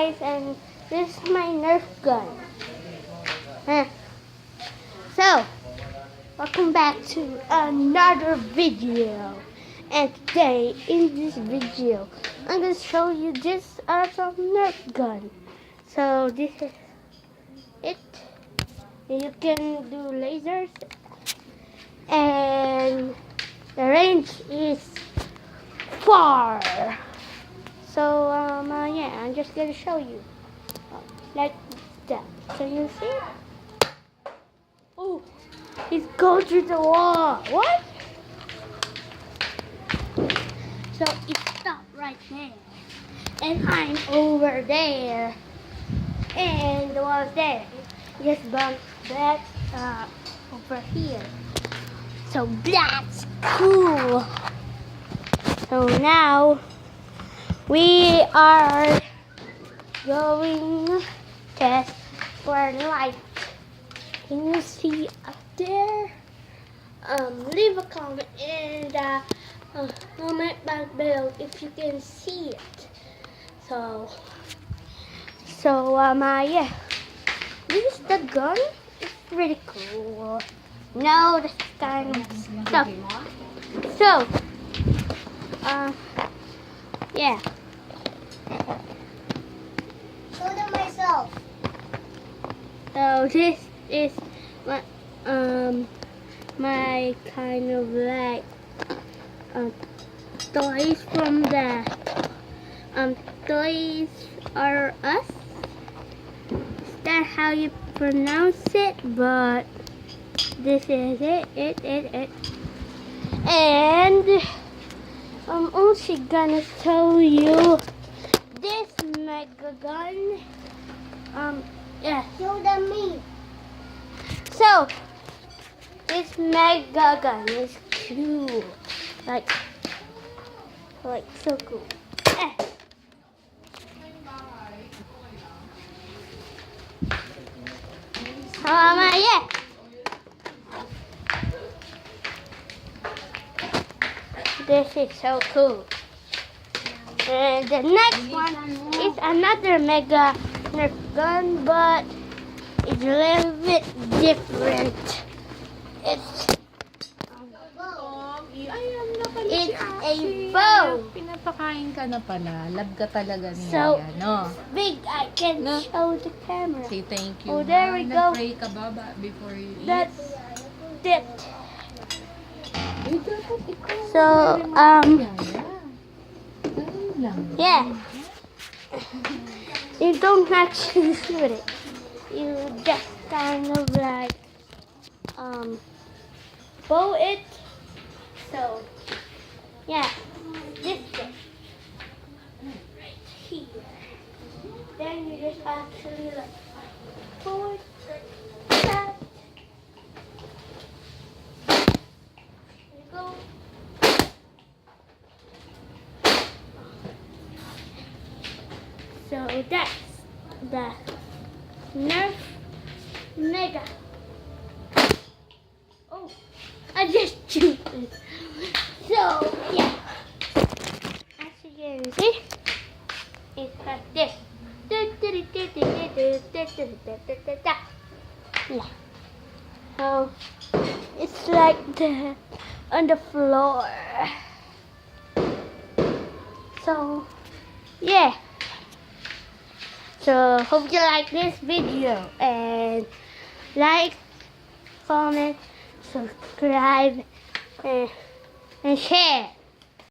guys, and this is my Nerf gun. So, welcome back to another video. And today, in this video, I'm going to show you this awesome Nerf gun. So, this is it. You can do lasers. And the range is far. So, yeah, I'm just going to show you. Like that. Can you see? Oh, he's going through the wall. What? So, it stopped right there. And I'm over there. And the wall's there. Just bounce back over here. So, that's cool. So, now we are going to test for light. Can you see up there? Leave a comment and comment down below if you can see it. So yeah, this is the gun. It's pretty cool. No, this kind of stuff. So, yeah. Show them myself. So this is my kind of like toys from the Toys R Us. Is that how you pronounce it? But this is it. And I'm also gonna show you this mega gun. Yeah. Show them me. So this mega gun is cool. Like so cool. Yeah. This is so cool. And the next one is another mega Nerf gun, but it's a little bit different. It's a bow. Pinapakain ka na pala. Love ka talaga niya. So no? big, I can show the camera. Say thank you. Oh, there we go. Nag-pray ka ba before you eat? That's it. So, yeah. You don't actually shoot it. You just kind of like bow it. So, yeah, this thing right here. Then you just actually like pull it like that. There you go. So that's the Nerf Mega. Oh, I just shoot it. So yeah, as you can see, it's like this. Yeah. So it's like on the floor. So yeah. So hope you like this video and like, comment, subscribe, and share.